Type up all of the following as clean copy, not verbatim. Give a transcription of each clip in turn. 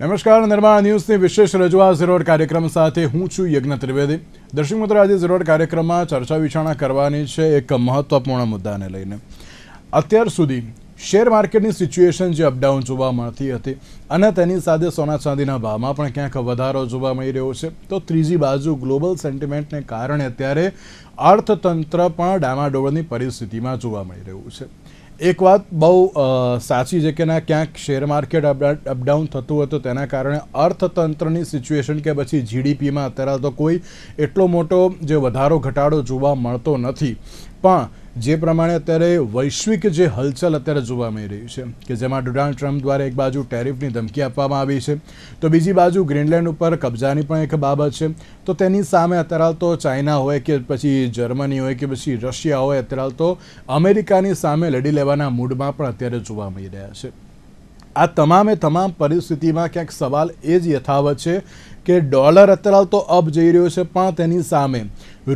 નમસ્કાર, નિર્માણ ન્યૂઝની વિશેષ રજૂઆત ઝીરોડ કાર્યક્રમ સાથે હું છું યજ્ઞ ત્રિવેદી. દર્શક મિત્રો, આજે ઝીરોડ કાર્યક્રમમાં ચર્ચા વિચારણા કરવાની છે એક મહત્વપૂર્ણ મુદ્દાને લઈને. અત્યાર સુધી શેર માર્કેટની સિચ્યુએશન જે અપડાઉન જોવા મળતી હતી અને તેની સાથે સોના ચાંદીના ભાવમાં પણ ક્યાંક વધારો જોવા મળી રહ્યો છે, તો ત્રીજી બાજુ ગ્લોબલ સેન્ટિમેન્ટને કારણે અત્યારે અર્થતંત્ર પણ ડામાડોળની પરિસ્થિતિમાં જોવા મળી રહ્યું છે. એક વાત બહુ સાચી છે કે ના, ક્યાંક શેર માર્કેટ અપડાઉન થતું હોય તો તેના કારણે અર્થતંત્રની સિચ્યુએશન કે પછી જીડીપીમાં અત્યારે તો કોઈ એટલો મોટો જે વધારો ઘટાડો જોવા મળતો નથી. પણ જે પ્રમાણે અત્યારે વૈશ્વિક જે હલચલ અત્યારે જોવા મળી રહી છે કે જેમાં ડોનાલ્ડ ટ્રમ્પ દ્વારા એક બાજુ ટેરિફની ધમકી આપવામાં આવી છે, તો બીજી બાજુ ગ્રીનલેન્ડ ઉપર કબજાની પણ એક બાબત છે. તો તેની સામે અત્યારે તો ચાઇના હોય કે પછી જર્મની હોય કે પછી રશિયા હોય, અત્યારે તો અમેરિકાની સામે લડી લેવાના મૂડમાં પણ અત્યારે જોવા મળી રહ્યા છે. આ તમામ પરિસ્થિતિમાં ક્યાંક સવાલ એ જ યથાવત છે કે ડોલર અત્યારે તો અપ જઈ રહ્યો છે, પણ તેની સામે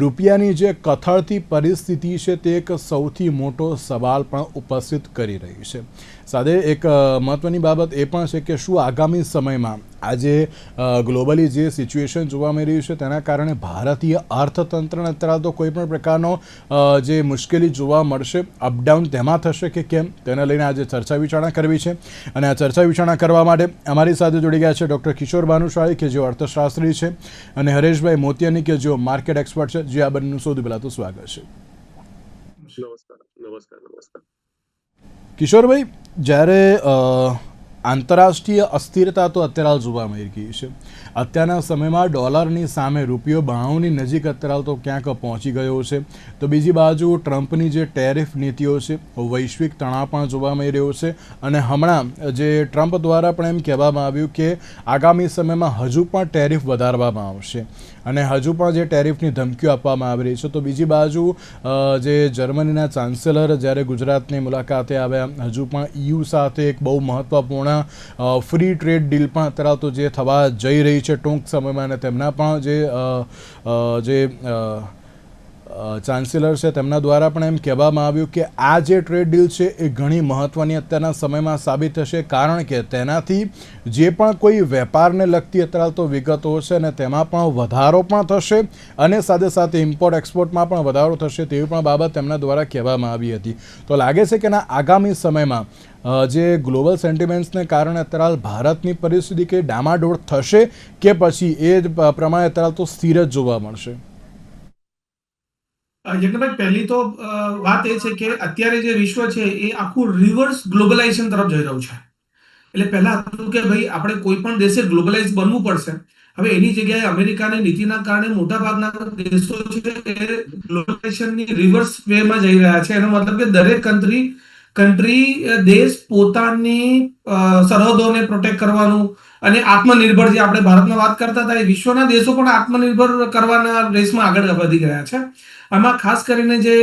રૂપિયાની જે કથળતી પરિસ્થિતિ છે તે એક સૌથી મોટો સવાલ પણ ઉપસ્થિત કરી રહી છે. સાથે એક મહત્ત્વની બાબત એ પણ છે કે શું આગામી સમયમાં આજે ગ્લોબલી જે સિચ્યુએશન જોવા મળી રહ્યું છે તેના કારણે ભારતીય અર્થતંત્રને અત્યારે તો કોઈ પણ પ્રકારનો જે મુશ્કેલી જોવા મળશે, અપડાઉન તેમાં થશે કે કેમ, તેને લઈને આજે ચર્ચા વિચારણા કરવી છે. અને આ ચર્ચા વિચારણા કરવા માટે અમારી સાથે જોડી ગયા છે ડૉક્ટર કિશોર ભાનુશાળી કે જેઓ અર્થશાસ્ત્રી છે, અને હરેશભાઈ મોતિયાની કે જેઓ માર્કેટ એક્સપર્ટ છે. જે આ બંનેનું સૌથી પહેલાં તો સ્વાગત છે. નમસ્કાર. કિશોરભાઈ, જ્યારે આંતરરાષ્ટ્રીય અસ્થિરતા તો અત્યારે જોવા મળી ગઈ છે, અત્યારના સમયમાં ડોલરની સામે રૂપિયો 92ની નજીક અત્યારે તો ક્યાંક પહોંચી ગયો છે, તો બીજી બાજુ ટ્રમ્પની જે ટેરિફ નીતિઓ છે, વૈશ્વિક તણાવ પણ જોવા મળી રહ્યો છે. અને હમણાં જે ટ્રમ્પ દ્વારા પણ એમ કહેવામાં આવ્યું કે આગામી સમયમાં હજુ પણ ટેરિફ વધારવામાં આવશે અને હજુ પણ જે ટેરિફની ધમકીઓ આપવામાં આવી રહી છે. તો બીજી બાજુ જે જર્મનીના ચાન્સેલર જ્યારે ગુજરાતની મુલાકાતે આવ્યા, હજુ પણ EU સાથે એક બહુ મહત્ત્વપૂર્ણ ફ્રી ટ્રેડ ડીલ પણ અત્યારે તો જે થવા જઈ રહી છે ટૂંક સમયમાં, અને તેમના પણ જે ચાન્સેલર છે તેમના દ્વારા પણ એમ કહેવામાં આવ્યું કે આ જે ટ્રેડ ડીલ છે એ ઘણી મહત્ત્વની અત્યારના સમયમાં સાબિત થશે, કારણ કે તેનાથી જે પણ કોઈ વેપારને લગતી અત્યારે તો વિગતો છે અને તેમાં પણ વધારો પણ થશે અને સાથે સાથે ઇમ્પોર્ટ એક્સપોર્ટમાં પણ વધારો થશે, તેવી પણ બાબત તેમના દ્વારા કહેવામાં આવી હતી. તો લાગે છે કે ના, આગામી સમયમાં જે ગ્લોબલ સેન્ટિમેન્ટ્સને કારણે અત્યારે ભારતની પરિસ્થિતિ કે ડામાડોળ થશે કે પછી એ જ પ્રમાણે અત્યારે તો સ્થિર જ જોવા મળશે? યજ્ઞભાઈ, પહેલી તો વાત એ છે કે અત્યારે જે વિશ્વ છે એ આખું રિવર્સ ગ્લોબલાઇઝેશન તરફ જઈ રહ્યું છે. એટલે પહેલા હતું કે ભાઈ આપણે કોઈ પણ દેશે ગ્લોબલાઇઝ બનવું પડશે. હવે એની જગ્યાએ અમેરિકાની નીતિના કારણે મોટા ભાગના દેશો છે એ ગ્લોબલાઇઝેશનની રિવર્સ વેમાં જઈ રહ્યા છે. એનો મતલબ કે દરેક દેશ પોતાની સરહદોને પ્રોટેક્ટ કરવાનું અને આત્મનિર્ભર, જે આપણે ભારતમાં વાત કરતા હતા, એ વિશ્વના દેશો પણ આત્મનિર્ભર કરવાના રેસમાં આગળ વધી ગયા છે. આમાં ખાસ કરીને જે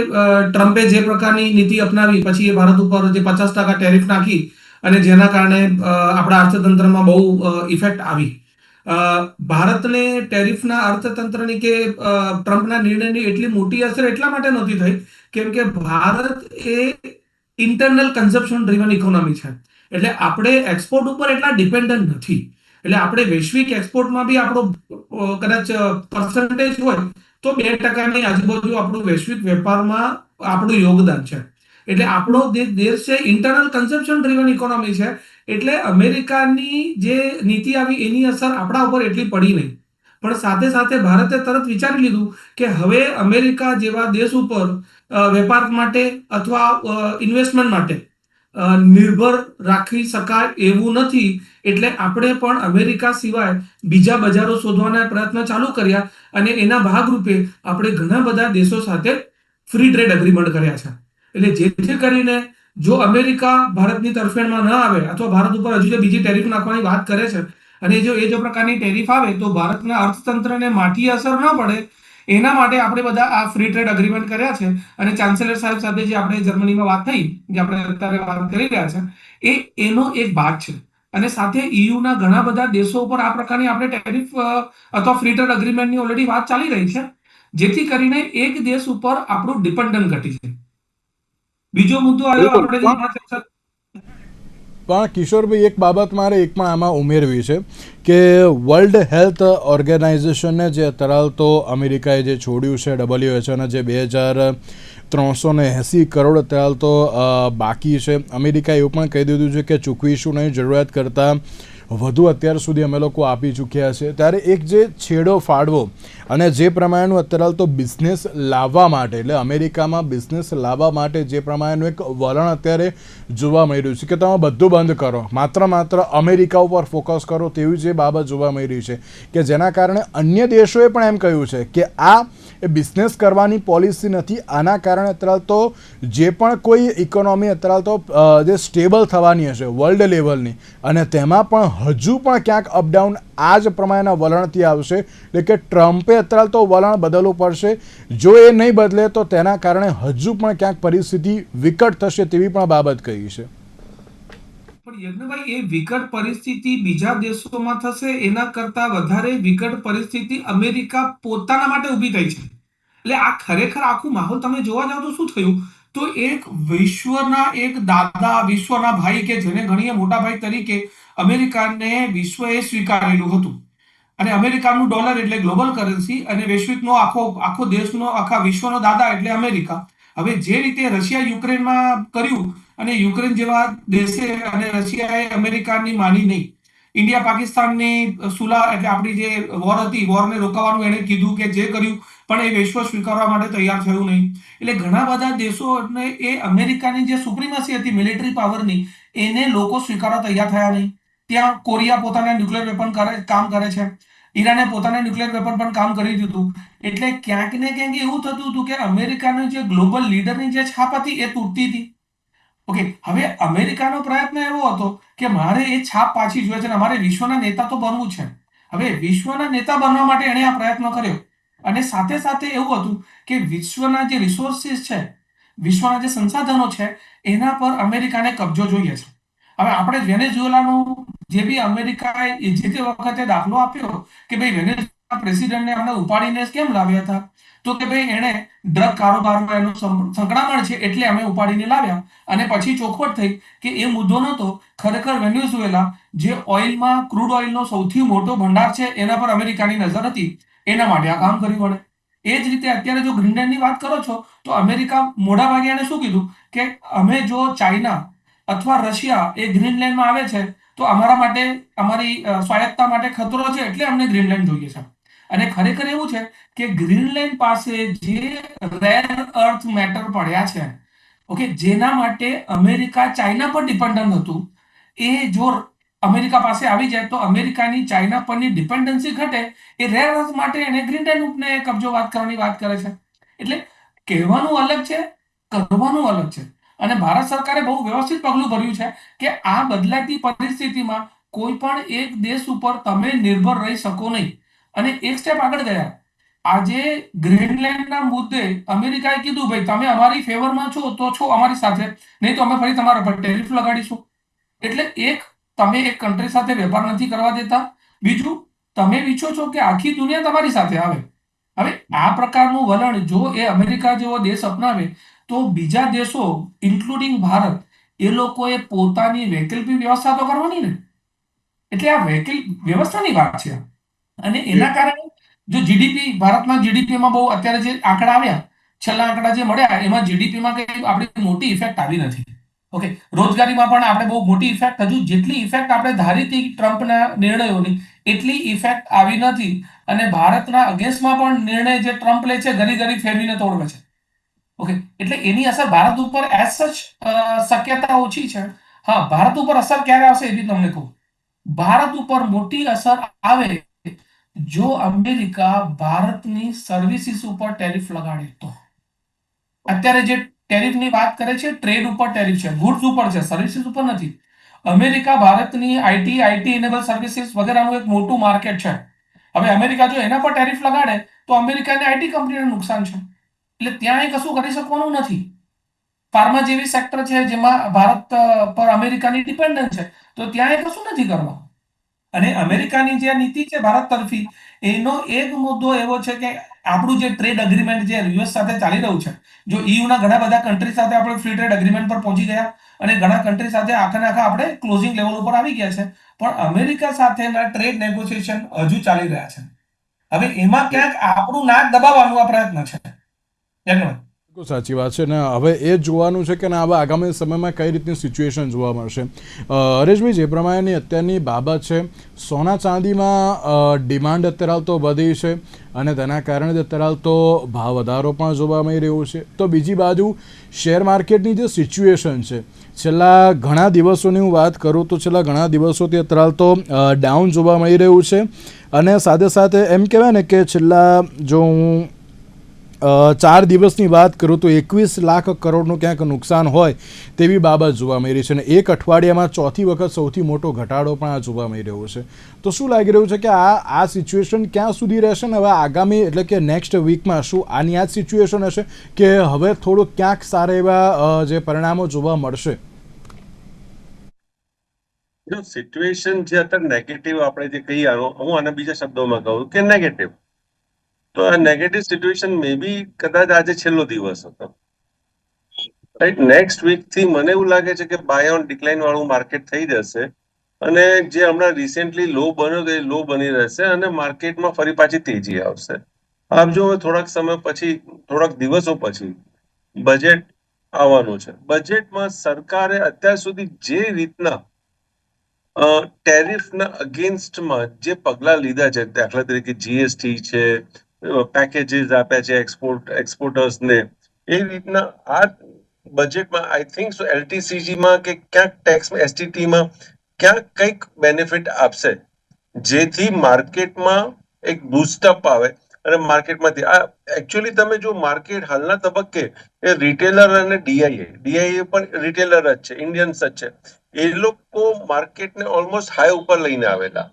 ટ્રમ્પે જે પ્રકારની નીતિ અપનાવી, પછી એ ભારત ઉપર જે 50% ટેરિફ નાખી અને જેના કારણે આપણા અર્થતંત્રમાં બહુ ઇફેક્ટ આવી. ભારતને ટેરિફના અર્થતંત્રની કે ટ્રમ્પના નિર્ણયની એટલી મોટી અસર એટલા માટે નહોતી થઈ કેમ કે ભારત એ ઇન્ટરનલ કન્ઝમ્પશન ડ્રીવન ઇકોનોમી છે. એટલે આપણે એક્સપોર્ટ ઉપર એટલા ડિપેન્ડન્ટ નથી. એટલે આપણે વૈશ્વિક એક્સપોર્ટમાં બી આપણો કદાચ પર્સન્ટેજ હોય તો 2%ની આજુબાજુ આપણું વૈશ્વિક વેપારમાં આપણું યોગદાન છે. એટલે આપણો દેશ છે ઇન્ટરનલ કન્ઝમ્પશન ડ્રીવન ઇકોનોમી છે. એટલે અમેરિકાની જે નીતિ આવી એની અસર આપણા ઉપર એટલી પડી નહીં. પણ સાથે સાથે ભારતે તરત વિચારી લીધું કે હવે અમેરિકા જેવા દેશ ઉપર વેપાર માટે અથવા ઇન્વેસ્ટમેન્ટ માટે નિર્ભર રાખી શકાય એવું નથી. એટલે આપણે પણ અમેરિકા સિવાય બીજા બજારો શોધવાના પ્રયત્ન ચાલુ કર્યા અને એના ભાગરૂપે આપણે ઘણા બધા દેશો સાથે ફ્રી ટ્રેડ એગ્રીમેન્ટ કર્યા છે. એટલે જેથી કરીને જો અમેરિકા ભારતની તરફેણમાં ન આવે અથવા ભારત ઉપર હજુ જે બીજી ટેરિફ નાખવાની વાત કરે છે અને જો એ પ્રકારની ટેરિફ આવે તો ભારતના અર્થતંત્રને માઠી અસર ન પડે એના માટે આપણે બધા આ ફ્રી ટ્રેડ એગ્રીમેન્ટ કર્યા છે. અને ચાન્સેલર સાહેબ સાથે જે આપણે જર્મનીમાં વાત થઈ, જે આપણે અત્યારે વાત કરી રહ્યા છે, એનો એક ભાગ છે. અને સાથે EUના ઘણા બધા દેશો ઉપર આ પ્રકારની આપણે ટેરિફ અથવા ફ્રી ટ્રેડ એગ્રીમેન્ટની ઓલરેડી વાત ચાલી રહી છે, જેથી કરીને એક દેશ ઉપર આપણું ડિપેન્ડન્ટ ઘટી છે. બીજો મુદ્દો આવ્યો આપણે પણ કિશોરભાઈ, એક બાબત મારે એક પણ આમાં ઉમેરવી છે કે વર્લ્ડ હેલ્થ ઓર્ગેનાઇઝેશનને જે અત્યારે તો અમેરિકાએ જે છોડ્યું છે WHO જે 2380 કરોડ અત્યારે તો બાકી છે, અમેરિકાએ એવું પણ કહી દીધું છે કે ચૂકવીશું નહીં, જરૂરિયાત કરતાં વધુ અત્યાર સુધી અમે લોકો આપી ચૂક્યા છે. ત્યારે એક જે છેડો ફાળવો અને જે પ્રમાણેનું અત્યારે તો બિઝનેસ લાવવા માટે, એટલે અમેરિકામાં બિઝનેસ લાવવા માટે જે પ્રમાણેનું એક વલણ અત્યારે જોવા મળી રહ્યું છે કે તમે બધું બંધ કરો, માત્ર અમેરિકા ઉપર ફોકસ કરો, તેવી જે બાબત જોવા મળી રહી છે કે જેના કારણે અન્ય દેશોએ પણ એમ કહ્યું છે કે આ એ બિઝનેસ કરવાની પોલિસી નથી. આના કારણે અત્યારે તો જે પણ કોઈ ઇકોનોમી અત્યારે તો જે સ્ટેબલ થવાની હશે વર્લ્ડ લેવલની, અને તેમાં પણ હજુ પણ ક્યાંક અપડાઉન આ જ પ્રમાણેના વલણથી આવશે. એટલે કે ટ્રમ્પે અત્યારે તો વલણ બદલવું પડશે, જો એ નહીં બદલે તો તેના કારણે હજુ પણ ક્યાંક પરિસ્થિતિ વિકટ થશે તેવી પણ બાબત કહી છે. પણ યજ્ઞભાઈ, એ વિકટ પરિસ્થિતિ બીજા દેશોમાં થશે એના કરતા વધારે વિકટ પરિસ્થિતિ અમેરિકા પોતાના માટે ઊભી થઈ છે. એટલે આ ખરેખર આખું માહોલ તમે જોવા જાવ તો શું થયું, તો એક વિશ્વના એક દાદા, વિશ્વના ભાઈ કે જેને ગણીએ મોટા ભાઈ તરીકે અમેરિકાને વિશ્વએ સ્વીકારેલું હતું, અને અમેરિકાનું ડોલર એટલે ગ્લોબલ કરન્સી, અને વૈશ્વિકનો આખો દેશનો, આખા વિશ્વનો દાદા એટલે અમેરિકા. હવે જે રીતે રશિયા યુક્રેનમાં કર્યું, અને યુક્રેન જેવા દેશે અને રશિયાએ અમેરિકાની માની નહીં, ઇન્ડિયા પાકિસ્તાનની સુલા એટલે આપણી જે વોર હતી, વોરને રોકવાનું એણે કીધું કે જે કર્યું, પણ એ વિશ્વ સ્વીકારવા માટે તૈયાર થયું નહીં. એટલે ઘણા બધા દેશોને એ અમેરિકાની જે સુપ્રીમસી હતી મિલિટરી પાવરની, એને લોકો સ્વીકારવા તૈયાર થયા નહીં. ત્યાં કોરિયા પોતાના ન્યુક્લિયર વેપન કામ કરે છે, ઈરાને પોતાના ન્યુક્લિયર વેપન પણ કામ કરી દીધું. એટલે ક્યાંક ને ક્યાંક એવું થતું હતું કે અમેરિકાની જે ગ્લોબલ લીડરની જે છાપ હતી એ તૂટતી હતી. ઓકે, હવે અમેરિકાનો પ્રયત્ન એવો હતો કે મારે એ છાપ પાછી જોઈએ છે અને અમારે વિશ્વના નેતા તો બનવું છે. હવે વિશ્વના નેતા બનવા માટે એણે આ પ્રયત્ન કર્યો, અને સાથે સાથે એવું હતું કે વિશ્વના જે રિસોર્સિસ છે, વિશ્વના જે સંસાધનો છે, એના પર અમેરિકાને કબજો જોઈએ છે. હવે આપણે વેનેઝુએલાનું જે બી અમેરિકાએ જે તે વખતે દાખલો આપ્યો કે ભાઈ વેનેઝુએલા પ્રેસિડેન્ટને આપણે ઉપાડીને કેમ લાવ્યા હતા, તો કે ભાઈ એણે ડ્રગ કારોબારમાં એનું સંકળામણ છે એટલે અમે ઉપાડીને લાવ્યા. અને પછી ચોખવટ થઈ કે એ મુદ્દો નહોતો, ખરેખર વેનેઝુએલા જે ઓઇલમાં ક્રૂડ ઓઇલનો સૌથી મોટો ભંડાર છે એના પર અમેરિકાની નજર હતી, એના માટે આ કામ કર્યું. વળે એ જ રીતે અત્યારે જો ગ્રીનલેન્ડની વાત કરો છો તો અમેરિકા મોટા ભાગે એને શું કીધું કે અમે જો ચાઇના અથવા રશિયા એ ગ્રીનલેન્ડમાં આવે છે તો અમારા માટે, અમારી સ્વાયત્તતા માટે ખતરો છે, એટલે અમને ગ્રીનલેન્ડ જોઈએ છે. અને ખરેખર એવું છે કે ગ્રીનલેન્ડ પાસે જે રેર અર્થ મેટર પડ્યા છે, ઓકે, જેના માટે અમેરિકા ચાઇના પર ડિપેન્ડન્ટ હતું, એ જો અમેરિકા પાસે આવી જાય તો અમેરિકાની ચાઇના પરની ડિપેન્ડન્સી ઘટે. એ રેર અર્થ માટે એને ગ્રીનલેન્ડને કબજો કરવાની વાત કરે છે. એટલે કહેવાનું અલગ છે, કરવાનું અલગ છે. અને ભારત સરકારે બહુ વ્યવસ્થિત પગલું ભર્યું છે કે આ બદલાતી પરિસ્થિતિમાં કોઈ પણ એક દેશ ઉપર તમે નિર્ભર રહી શકો નહીં. અને એક સ્ટેપ આગળ ગયા, આજે ગ્રીનલેન્ડના મુદ્દે અમેરિકાએ કીધું ભાઈ તમે અમારી ફેવરમાં છો તો છો અમારી સાથે, નહીં તો અમે ફરી તમારા પર ટેરિફ લગાડીશું. એટલે એક, તમે એક કન્ટ્રી સાથે વેપાર નથી કરવા દેતા, બીજું તમે ઈચ્છો છો કે આખી દુનિયા તમારી સાથે આવે. હવે આ પ્રકારનું વલણ જો એ અમેરિકા જેવો દેશ અપનાવે તો બીજા દેશો ઇન્ક્લુડિંગ ભારત, એ લોકોએ પોતાની વૈકલ્પિક વ્યવસ્થા તો કરવાની ને. એટલે આ વૈકલ્પિક વ્યવસ્થાની વાત છે. અને એના કારણે જો જીડીપી, ભારતના જીડીપીમાં બહુ અત્યારે જે આંકડા આવ્યા, છેલ્લા આંકડા જે મળ્યા, એમાં જીડીપીમાં કઈ આપણી મોટી ઇફેક્ટ આવી નથી. ઓકે, રોજગારીમાં પણ આપણે બહુ મોટી ઇફેક્ટ, હજુ જેટલી ઇફેક્ટ આપણે ધારી હતી ટ્રમ્પના નિર્ણયોની એટલી ઇફેક્ટ આવી નથી. અને ભારતના અગેન્સ્ટમાં પણ નિર્ણય જે ટ્રમ્પ લે છે ઘડી ઘડી ફેરવીને તોડવે છે. ઓકે, એટલે એની અસર ભારત ઉપર એઝ સચ શક્યતા ઓછી છે. હા, ભારત ઉપર અસર ક્યારે આવશે એ બી તમને કહું. ભારત ઉપર મોટી અસર આવે જો અમેરિકા ભારતની સર્વિસીસ ઉપર ટેરિફ લગાડે તો. અત્યારે જે ટેરિફની વાત કરે છે, ટ્રેડ ઉપર ટેરિફ છે, ગુડ્સ ઉપર છે, સર્વિસીસ ઉપર નથી. અમેરિકા ભારતની આઈટી ઇનેબલ સર્વિસીસ વગેરેનું એક મોટું માર્કેટ છે. હવે અમેરિકા જો એના પર ટેરિફ લગાડે તો અમેરિકાની આઈટી કંપનીને નુકસાન છે. એટલે ત્યાં એ કશું કરી શકવાનું નથી. ફાર્મા જેવી સેક્ટર છે જેમાં ભારત પર અમેરિકાની ડિપેન્ડન્સ છે, તો ત્યાં એ કશું નથી કરવા. અને અમેરિકાની જે નીતિ છે ભારત તરફી, એનો એક મુદ્દો એવો છે કે આપણું જે ટ્રેડ અગ્રીમેન્ટ જે યુએસ સાથે ચાલી રહ્યું છે, જો ઈયુના ઘણા બધા કન્ટ્રી સાથે આપણે ફ્રી ટ્રેડ અગ્રીમેન્ટ પર પહોંચી ગયા, અને ઘણા કન્ટ્રી સાથે આખા ને આખા આપણે ક્લોઝિંગ લેવલ ઉપર આવી ગયા છે, પણ અમેરિકા સાથેના ટ્રેડ નેગોશિએશન હજુ ચાલી રહ્યા છે. હવે એમાં ક્યાંક આપણું નાક દબાવવાનો આ પ્રયત્ન છે. યજ્ઞભાઈ, બિલકુલ સાચી વાત છે ને હવે એ જોવાનું છે કે હવે આગામી સમયમાં કઈ રીતની સિચ્યુએશન જોવા મળશે. હરેશભાઈ, જે પ્રમાણેની અત્યારની બાબત છે, સોના ચાંદીમાં ડિમાન્ડ અત્યારે તો વધી છે અને તેના કારણે અત્યારે તો ભાવ વધારો પણ જોવા મળી રહ્યો છે. તો બીજી બાજુ શેર માર્કેટની જે સિચ્યુએશન છે, છેલ્લા ઘણા દિવસોની હું વાત કરું તો છેલ્લા ઘણા દિવસોથી અત્યારે તો ડાઉન જોવા મળી રહ્યું છે અને સાથે સાથે એમ કહેવાય ને કે છેલ્લા જો હું 4 દિવસની વાત કરું તો 21 લાખ કરોડનું ક્યાંક નુકસાન હોય તેવી બાબત જોવા મળી રહી છે અને એક અઠવાડિયામાં ચોથી વખત સૌથી મોટો ઘટાડો પણ આ જોવા મળી રહ્યો છે. તો શું લાગી રહ્યું છે કે આ સિચ્યુએશન ક્યાં સુધી રહેશે ને હવે આગામી એટલે કે નેક્સ્ટ વીકમાં શું આની આ જ સિચ્યુએશન હશે કે હવે થોડું ક્યાંક સારા એવા જે પરિણામો જોવા મળશે? સિચ્યુએશન જે અત્યારે નેગેટિવ આપણે જે કહીએ, હું આના બીજા શબ્દોમાં કહું કે નેગેટિવ, તો આ નેગેટિવ સિચ્યુએશન મે બી કદાચ આજે છેલ્લો દિવસ હતો, રાઈટ. નેક્સ્ટ વીક થી મને એવું લાગે છે કે બાય ઓન ડિક્લાઇન વાળું માર્કેટ થઈ જશે અને જે હમણાં રિસેન્ટલી લો બન્યો તો એ લો બની રહેશે અને માર્કેટમાં ફરી પાછી તેજી આવશે. આપ જો થોડાક સમય પછી, થોડાક દિવસો પછી બજેટ આવવાનું છે. બજેટમાં સરકારે અત્યાર સુધી જે રીતના ટેરિફના અગેન્સ્ટમાં જે પગલા લીધા છે, દાખલા તરીકે જીએસટી છે, પેકેજીસ આપ્યા છે એક્સપોર્ટર્સને, એ રીતના આ બજેટમાં આઈ થિંક સો એલટીસીજીમાં કે ક્યાંક ટેક્સ એસટીટીમાં ક્યાંક કંઈક બેનિફિટ આપશે જેથી માર્કેટમાં એક બૂસ્ટઅપ આવે અને માર્કેટમાંથી આ એકચ્યુઅલી તમે જો માર્કેટ હાલના તબક્કે એ રિટેલર અને ડીઆઈએ પણ રિટેલર જ છે, ઇન્ડિયન્સ જ છે, એ લોકો માર્કેટને ઓલમોસ્ટ હાઈ ઉપર લઈને આવેલા,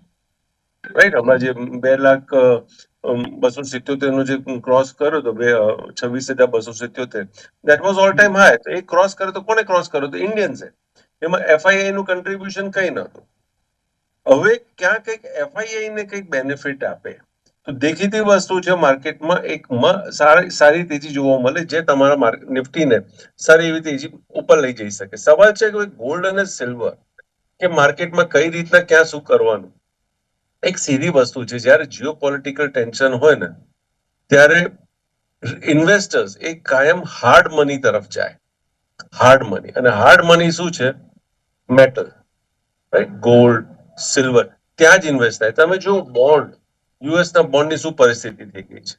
રાઈટ. હમણાં જે 2,02,77 નો જે ક્રોસ કર્યો તો 26,277, that was all time high. તો એ ક્રોસ કર્યો તો કોને ક્રોસ કર્યો? તો ઇન્ડિયન્સે. એમાં એફઆઈઆઈ નું કન્ટ્રીબ્યુશન કઈ નતું. હવે ક્યાં કંઈક એફઆઈઆઈ ને કંઈક બેનિફિટ આપે તો દેખીતી વસ્તુ છે માર્કેટમાં એક સારી તેજી જોવા મળે જે તમારા નિફ્ટીને સારી એવી તેજી ઉપર લઈ જઈ શકે. સવાલ છે કે ગોલ્ડ અને સિલ્વર કે માર્કેટમાં કઈ રીતના ક્યાં શું કરવાનું. એક સીધી વસ્તુ છે, જ્યારે જીઓપોલિટિકલ ટેન્શન હોય ને ત્યારે ઇન્વેસ્ટર્સ એ કાયમ હાર્ડ મની તરફ જાય. હાર્ડ મની, અને હાર્ડ મની શું છે? મેટલ, રાઈટ, ગોલ્ડ, સિલ્વર, ત્યાં જ ઇન્વેસ્ટ થાય. તમે જો બોન્ડ, યુએસના બોન્ડની શું પરિસ્થિતિ થઈ ગઈ છે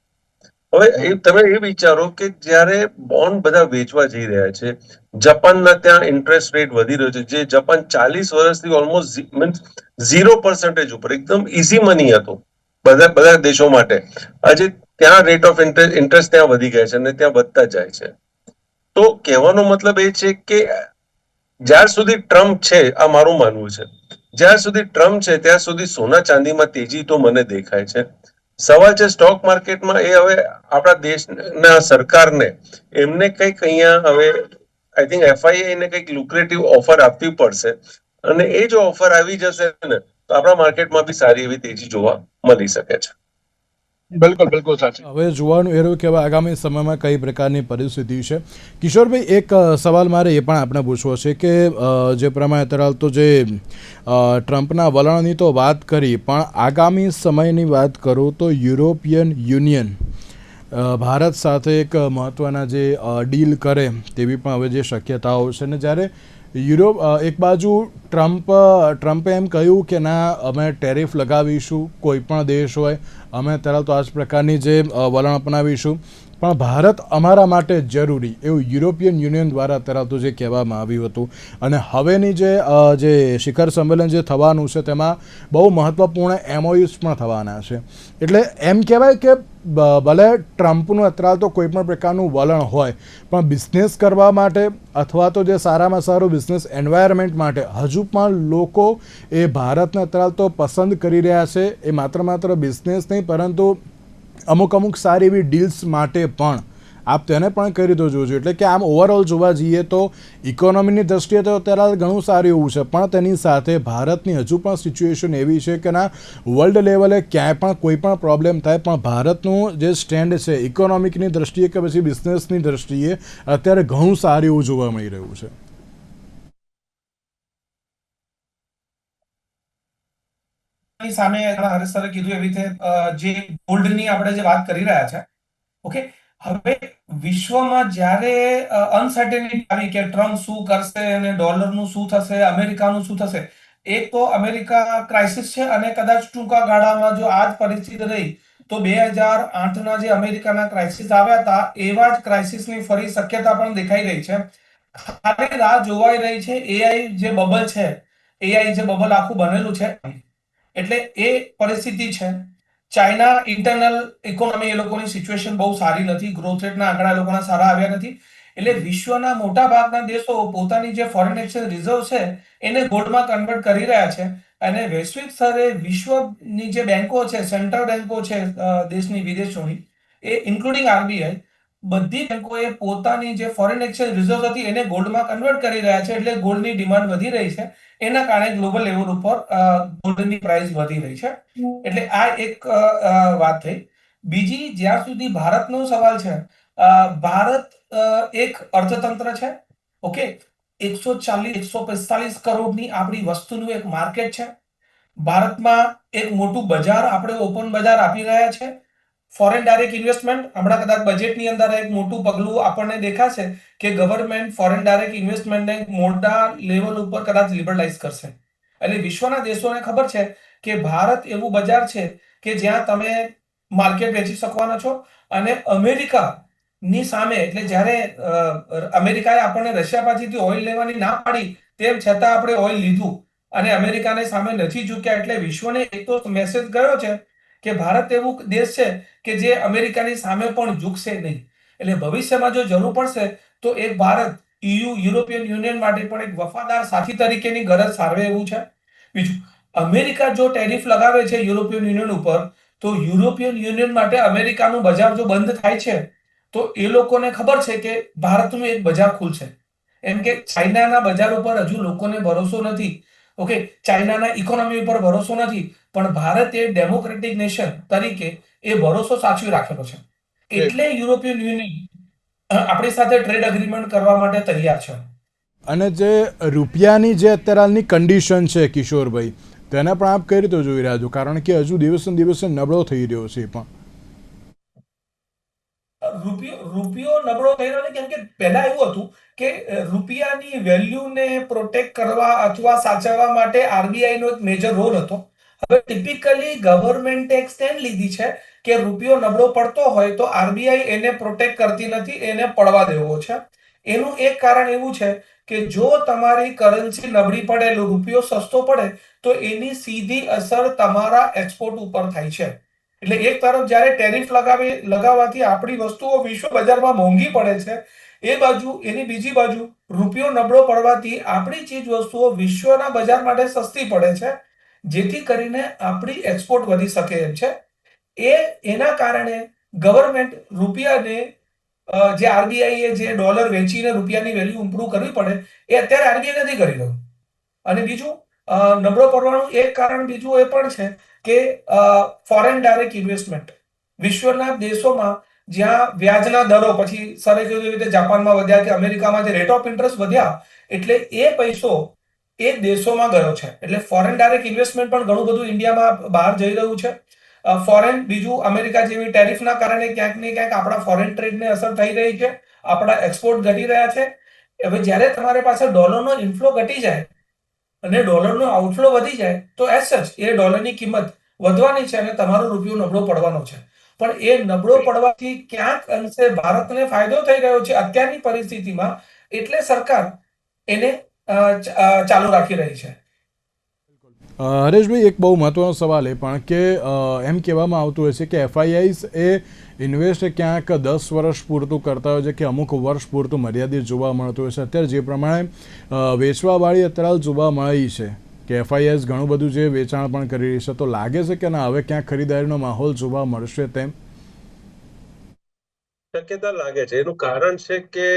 હવે, તમે એ વિચારો કે જ્યારે બોન્ડ બધા વેચવા જઈ રહ્યા છે, જાપાનના ત્યાં ઇન્ટરેસ્ટ રેટ વધી રહ્યો છે, જે જાપાન 40 વર્ષથી ઓલમોસ્ટ મીન્સ 0% ઉપર એકદમ ઇઝી મની હતું બધા દેશો માટે, આજે ત્યાં રેટ ઓફ ઇન્ટરેસ્ટ ત્યાં વધી ગયા છે અને ત્યાં વધતા જાય છે. તો કહેવાનો મતલબ એ છે કે જ્યાર સુધી ટ્રમ્પ છે, આ મારું માનવું છે, જ્યાં સુધી ટ્રમ્પ છે ત્યાં સુધી સોના ચાંદીમાં તેજી તો મને દેખાય છે. સવાલ છે સ્ટોક માર્કેટમાં, એ હવે આપણા દેશના સરકારને એમને કંઈક અહીંયા હવે આઈ થિંક એફઆઈઆઈ ને કંઈક લુક્રેટિવ ઓફર આપવી પડશે અને એ જો ઓફર આવી જશે ને તો આપણા માર્કેટમાં બી સારી એવી તેજી જોવા મળી શકે છે. બિલકુલ બિલકુલ સાચી. હવે જોવાનું એ રહ્યું કે હવે આગામી સમયમાં કઈ પ્રકારની પરિસ્થિતિ છે. કિશોરભાઈ, એક સવાલ મારે એ પણ આપણે પૂછવો છે કે જે પ્રમાણે અત્યારે તો જે ટ્રમ્પના વલણની તો વાત કરી, પણ આગામી સમયની વાત કરું તો યુરોપિયન યુનિયન ભારત સાથે એક મહત્ત્વના જે ડીલ કરે તેવી પણ હવે જે શક્યતાઓ છે ને જ્યારે એક બાજુ ટ્રમ્પે એમ કહ્યું કે ના, અમે ટેરિફ લગાવીશું કોઈ પણ દેશ હોય, અમે અત્યારે તો આ જ પ્રકારની જે વલણ અપનાવીશું, પણ ભારત અમારા માટે જરૂરી એવું યુરોપિયન યુનિયન દ્વારા અત્યારે તો જે કહેવામાં આવ્યું હતું. અને હવેની જે શિખર સંમેલન જે થવાનું છે તેમાં બહુ મહત્ત્વપૂર્ણ એમઓયુઝ પણ થવાના છે. એટલે એમ કહેવાય કે ભલે ટ્રમ્પનું અત્યારે તો કોઈ પણ પ્રકારનું વલણ હોય, પણ બિઝનેસ કરવા માટે અથવા તો જે સારામાં સારું બિઝનેસ એન્વાયરમેન્ટ માટે હજુ પણ લોકો એ ભારતને અત્યારે તો પસંદ કરી રહ્યા છે. એ માત્ર બિઝનેસ નહીં પરંતુ અમુક સારી એવી ડીલ્સ માટે પણ આપ તેને પણ કરી દો જોજો. એટલે કે આમ ઓવરઓલ જોવા જઈએ તો ઇકોનોમીની દ્રષ્ટિએ તો અત્યારે ઘણું સારું એવું છે, પણ તેની સાથે ભારતની હજુ પણ સિચ્યુએશન એવી છે કે ના, વર્લ્ડ લેવલે ક્યાંય પણ કોઈ પણ પ્રોબ્લેમ થાય પણ ભારતનું જે સ્ટેન્ડ છે ઇકોનોમિકની દ્રષ્ટિએ કે પછી બિઝનેસની દ્રષ્ટિએ અત્યારે ઘણું સારું એવું જોવા મળી રહ્યું છે. ની સામે હરેશ સરે કીધું એવી રીતે જે ગોલ્ડની આપણે જે વાત કરી રહ્યા છે, ઓકે, હવે વિશ્વમાં જ્યારે અનસર્ટેનિટી આવી કે ટ્રમ્પ શું કરશે અને ડોલરનું શું થશે, અમેરિકાનું શું થશે, એક તો અમેરિકા ક્રાઇસિસ છે અને કદાચ ટૂંકા ગાળામાં જો આ જ પરિસ્થિતિ રહી તો 2008ના જે અમેરિકાના ક્રાઇસિસ આવ્યા હતા એવા જ ક્રાઇસિસની ફરી શક્યતા પણ દેખાઈ રહી છે. ખાલી રાહ જોવાઈ રહી છે એઆઈ જે બબલ છે, એઆઈ જે બબલ આખું બનેલું છે, એટલે એ પરિસ્થિતિ છે. ચાઇના ઇન્ટરનલ ઇકોનોમી, એ લોકોની સિચ્યુએશન બહુ સારી નથી, ગ્રોથ રેટના આંકડા એ લોકોના સારા આવ્યા નથી, એટલે વિશ્વના મોટા ભાગના દેશો પોતાની જે ફોરેન એક્સચેન્જ રિઝર્વ છે એને ગોલ્ડમાં કન્વર્ટ કરી રહ્યા છે. અને વૈશ્વિક સ્તરે વિશ્વની જે બેંકો છે, સેન્ટ્રલ બેંકો છે દેશની વિદેશોની, એ ઇન્ક્લુડિંગ આરબીઆઈ, બધી બેંકોએ પોતાની જે ફોરેન એક્સચેન્જ રિઝર્વ હતી એને ગોલ્ડમાં કન્વર્ટ કરી રહ્યા છે, એટલે ગોલ્ડની ડિમાન્ડ વધી રહી છે. એના કારણે ગ્લોબલ લેવલ ઉપર ગોલ્ડની પ્રાઇસ વધી રહી છે. એટલે આ એક વાત થઈ. બીજી, જ્યાં સુધી ભારતનો સવાલ છે, ભારત એક અર્થતંત્ર છે, ઓકે, 140-145 કરોડની આપણી વસ્તુનું એક માર્કેટ છે. ભારતમાં એક મોટું બજાર, આપણે ઓપન બજાર આપી રહ્યા છે. ફોરેન ડાયરેક્ટ ઇન્વેસ્ટમેન્ટ, હમણાં કદાચ બજેટની અંદર એક મોટું પગલું આપણને દેખાશે કે ગવર્મેન્ટ ફોરેન ડાયરેક્ટ ઇન્વેસ્ટમેન્ટને મોટા લેવલ ઉપર કદાચ લિબરલાઇઝ કરશે. એટલે વિશ્વના દેશોને ખબર છે કે ભારત એવું બજાર છે કે જ્યાં તમે માર્કેટ વેચી શકવાના છો. અને અમેરિકાની સામે, એટલે જ્યારે અમેરિકાએ આપણને રશિયા પાસેથી ઓઇલ લેવાની ના પાડી, તેમ છતાં આપણે ઓઇલ લીધું અને અમેરિકાને સામે નથી ઝૂક્યા, એટલે વિશ્વને એક તો મેસેજ ગયો છે કે ભારત એવું દેશ છે કે જે અમેરિકાની સામે પણ ઝૂકશે નહીં. એટલે ભવિષ્યમાં જો જરૂર પડશે તો એક ભારત EU, યુરોપિયન યુનિયન માટે પણ એક વફાદાર સાથી તરીકેની ગરજ સારવે એવું છે. બીજું, અમેરિકા જો ટેરિફ લગાવે છે યુરોપિયન યુનિયન ઉપર, તો યુરોપિયન યુનિયન માટે અમેરિકાનું બજાર જો બંધ થાય છે તો એ લોકોને ખબર છે કે ભારતનું એક બજાર ખુલશે. એમ કે ચાઇનાના બજાર ઉપર હજુ લોકોને ભરોસો નથી, ઓકે, ચાઇનાના ઇકોનોમી ઉપર ભરોસો નથી, પણ ભારત એ ડેમોક્રેટિક નેશન તરીકે એ ભરોસો સાચવી રાખેલો છે. એટલે યુરોપિયન યુનિયન આપણી સાથે ટ્રેડ એગ્રીમેન્ટ કરવા માટે તૈયાર છે. અને જે રૂપિયાની જે અત્યારે હાલની કન્ડિશન છે કિશોરભાઈ, તેને પણ આપ કઈ રીતે જોઈ રહ્યા છો? કારણ કે હજુ દિવસે ને દિવસે નબળો થઈ રહ્યો છે. એ પણ રૂપિયો નબળો થઈ રહ્યો છે કેમ કે પહેલા એવું હતું કે રૂપિયાની વેલ્યુને પ્રોટેક્ટ કરવા અથવા સાચવવા માટે આરબીઆઈ નો એક મેજર રોલ હતો. હવે ટિપિકલી ગવર્મેન્ટે એક સ્ટેન્ડ લીધી છે કે રૂપિયો નબળો પડતો હોય તો આરબીઆઈ એને પ્રોટેક્ટ કરતી નથી, એને પડવા દેવો છે. એનું એક કારણ એવું છે કે જો તમારી કરન્સી નબળી પડે, રૂપિયો સસ્તો પડે, તો એની સીધી અસર તમારા એક્સપોર્ટ ઉપર થાય છે. એટલે એક તરફ જ્યારે ટેરિફ લગાવવાથી આપણી વસ્તુઓ વિશ્વ બજારમાં મોંઘી પડે છે, એ બાજુ એની બીજી બાજુ રૂપિયો નબળો પડવાથી આપણી ચીજ વસ્તુઓ વિશ્વના બજાર માટે સસ્તી પડે છે, જેથી કરીને આપણી એક્સપોર્ટ વધી શકે એમ છે. એના કારણે ગવર્મેન્ટ રૂપિયાને, જે આરબીઆઈ જે ડોલર વેચીને રૂપિયાની વેલ્યુ ઇમ્પ્રુવ કરવી પડે, એ અત્યારે આરબીઆઈ નથી કરી રહ્યું. અને બીજું, નબળો પડવાનું એક કારણ બીજું એ પણ છે કે ફોરેન ડાયરેક્ટ ઇન્વેસ્ટમેન્ટ વિશ્વના દેશોમાં જ્યાં વ્યાજના દરો, પછી સરે કીધું એવી રીતે જાપાનમાં વધ્યા કે અમેરિકામાં જે રેટ ઓફ ઇન્ટરેસ્ટ વધ્યા, એટલે એ પૈસો એ દેશોમાં ગયો છે. એટલે ફોરેન ડાયરેક્ટ ઇન્વેસ્ટમેન્ટ પણ ઘણું બધું ઇન્ડિયામાં બહાર જઈ રહ્યું છે. ફોરેન, બીજું અમેરિકા જેવી ટેરિફના કારણે ક્યાંક ને ક્યાંક આપણા ફોરેન ટ્રેડને અસર થઈ રહી છે, આપણા એક્સપોર્ટ ઘટી રહ્યા છે. હવે જ્યારે તમારી પાસે ડોલરનો ઇન્ફ્લો ઘટી જાય અને ડોલરનો આઉટફ્લો વધી જાય તો એઝ સચ એ ડોલરની કિંમત વધવાની છે અને તમારો રૂપિયો નબળો પડવાનો છે. પણ એ નબળો પડવાથી ક્યાંક અંશે ભારતને ફાયદો થઈ રહ્યો છે અત્યારની પરિસ્થિતિમાં, એટલે સરકાર એને ચાલુ રાખી રહી છે. હરેશભાઈ, એક બહુ મહત્વનો સવાલ એ પણ કે એમ કહેવામાં આવતું હોય છે કે એફઆઈઆઈસ એ ઇન્વેસ્ટ ક્યાંક 10 વર્ષ પૂરતું કરતા હોય છે કે અમુક વર્ષ પૂરતું મર્યાદિત જોવા મળતું હોય છે. અત્યારે જે પ્રમાણે વેચવાવાળી અત્યારે જોવા મળી છે કે એફઆઈઆઈસ ઘણું બધું જે વેચાણ પણ કરી રહી છે, તો લાગે છે કે ના હવે ક્યાંક ખરીદારીનો માહોલ જોવા મળશે તેમ? શક્યતા લાગે છે. એનું કારણ છે કે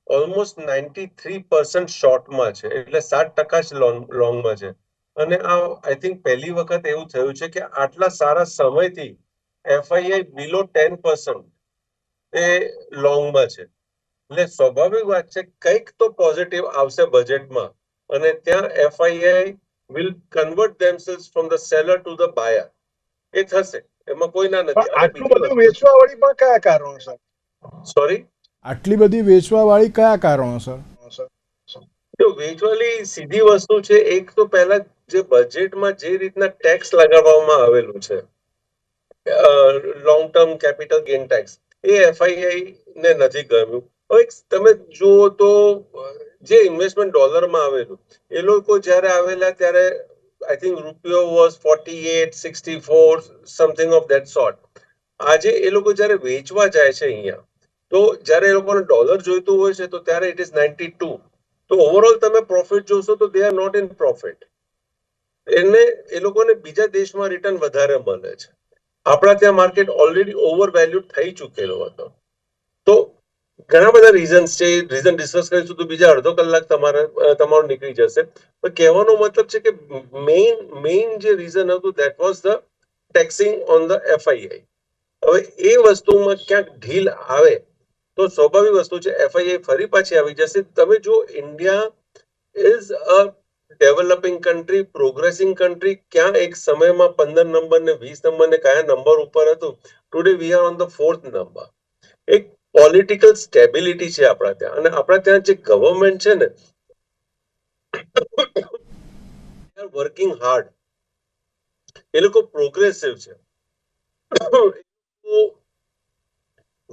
ઓલમોસ્ટ 93% શોર્ટમાં છે, એટલે 7% જ લોંગમાં છે. અને આ આઈ થિંક પહેલી વખત એવું થયું છે કે આટલા સારા સમયથી એફઆઈઆઈ બિલો 10% એ લોંગમાં છે. એટલે સ્વાભાવિક વાત છે કંઈક તો પોઝિટિવ આવશે બજેટમાં, અને ત્યાં FII will convert themselves from the seller to the buyer. એ થશે, એમાં કોઈ ના નથી. પણ આટલું બધું વેચવા વાળી પણ કયા કારણોસર? સોરી, આટલી બધી વેચવાવાળી કયા કારણોસર? જો વેચવાલી સીધી વસ્તુ છે. એક તો પહેલા જે બજેટમાં જે રીતના ટેક્સ લગાવવામાં આવેલું છે, long term capital gain tax, એ એફઆઈઆઈ ને નથી ગમ્યું. હવે તમે જુઓ તો જે ઇન્વેસ્ટમેન્ટ ડોલરમાં આવેલું, એ લોકો જયારે આવેલા ત્યારે આઈ થિંક રૂપિયો was 48, 64 something of that sort. આજે એ લોકો જયારે વેચવા જાય છે અહીંયા, તો જયારે એ લોકોને ડોલર જોઈતું હોય છે તો ત્યારે ઇટ ઇઝ 92. તો ઓવરઓલ તમે પ્રોફિટ જોશો તો they are not in profit. એ લોકોને બીજા દેશમાં રિટર્ન વધારે મળે છે. આપણા ત્યાં માર્કેટ ઓલરેડી ઓવર વેલ્યુ થઈ ચૂકેલો હતો. તો ઘણા બધા રીઝન્સ છે. રીઝન ડિસ્કસ કરીશું તો બીજા અડધો કલાક તમારો નીકળી જશે. પણ કહેવાનો મતલબ છે કે મેઇન જે રીઝન હતું that was the taxing on the FII. હવે એ વસ્તુમાં ક્યાંક ઢીલ આવે તો સ્વાભાવિક વસ્તુ છે, એફઆઈઆઈ ફરી પાછી આવી જશે. તમે જો India is a developing country, progressing country. ક્યાં એક સમયમાં 15 નંબર ને 20 નંબર ને કયા નંબર ઉપર હતું, today we are on the 4th number. એક પોલિટિકલ સ્ટેબિલિટી છે આપણા ત્યાં. અને આપણા ત્યાં જે ગવર્મેન્ટ છે ને, વર્કિંગ હાર્ડ. એ લોકો પ્રોગ્રેસિવ છે.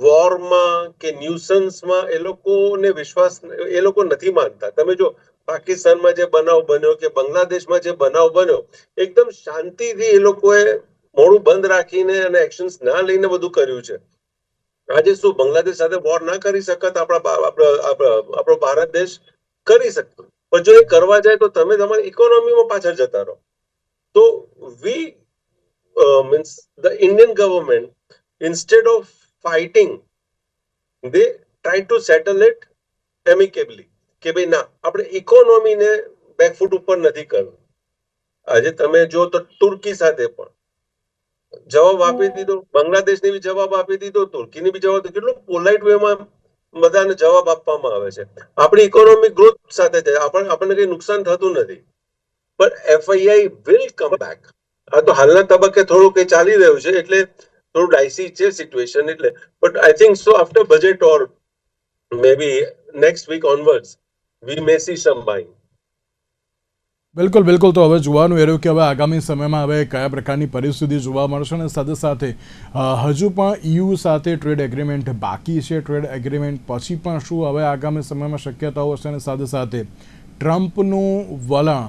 વોરમાં કે ન્યુસન્સમાં એ લોકોને વિશ્વાસ, એ લોકો નથી માનતા. તમે જો પાકિસ્તાનમાં જે બનાવ બન્યો કે બાંગ્લાદેશમાં જે બનાવ બન્યો, એકદમ શાંતિથી એ લોકોએ મોડું બંધ રાખીને અને એક્શન્સ ના લઈને બધું કર્યું છે. આજે શું બાંગ્લાદેશ સાથે વોર ના કરી શકત આપણો ભારત દેશ? કરી શકતો. પણ જો એ કરવા જાય તો તમે તમારી ઇકોનોમીમાં પાછળ જતા રહો. તો we means the Indian government, instead of fighting, they try to settle it amicably. કે ભાઈ ના, આપણે ઇકોનોમીને બેકફૂટ ઉપર નથી કરવું. આજે તમે જો તો તુર્કી સાથે પણ જવાબ આપી દીધો, બાંગ્લાદેશને બી જવાબ આપી દીધો, તુર્કીને બી જવાબ. કેટલો પોલાઇટ વેમાં બધાને જવાબ આપવામાં આવે છે. આપણી ઇકોનોમિક ગ્રોથ સાથે આપણને કઈ નુકસાન થતું નથી. પણ એફઆઈઆઈ વિલ કમ બેક. આ તો હાલના તબક્કે થોડું કઈ ચાલી રહ્યું છે, એટલે થોડું ડાયસી છે સિચ્યુએશન. એટલે but I think so after budget or maybe next week onwards we may see some buying. બિલકુલ. તો હવે જોવાનું એ રહ્યું કે હવે આગામી સમયમાં હવે કયા પ્રકારની પરિસ્થિતિ જોવા મળશે. અને સાથે સાથે હજુ પણ EU સાથે ટ્રેડ એગ્રીમેન્ટ બાકી છે. ટ્રેડ એગ્રીમેન્ટ પછી પણ શું હવે આગામી સમયમાં શક્યતાઓ હશે? અને સાથે સાથે ટ્રમ્પનું વલણ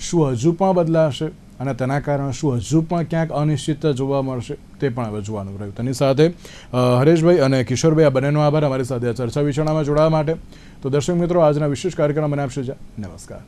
શું હજુ પણ બદલાશે? અને તેના કારણે શું હજુ પણ ક્યાંક અનિશ્ચિતતા જોવા મળશે? તે પણ હવે જોવાનું રહ્યું. તેની સાથે હરેશભાઈ અને કિશોરભાઈ, આ બંનેનો આભાર અમારી સાથે ચર્ચા વિચારણામાં જોડાવા માટે. તો દર્શક મિત્રો, આજના વિશેષ કાર્યક્રમ મને આપશે. નમસ્કાર.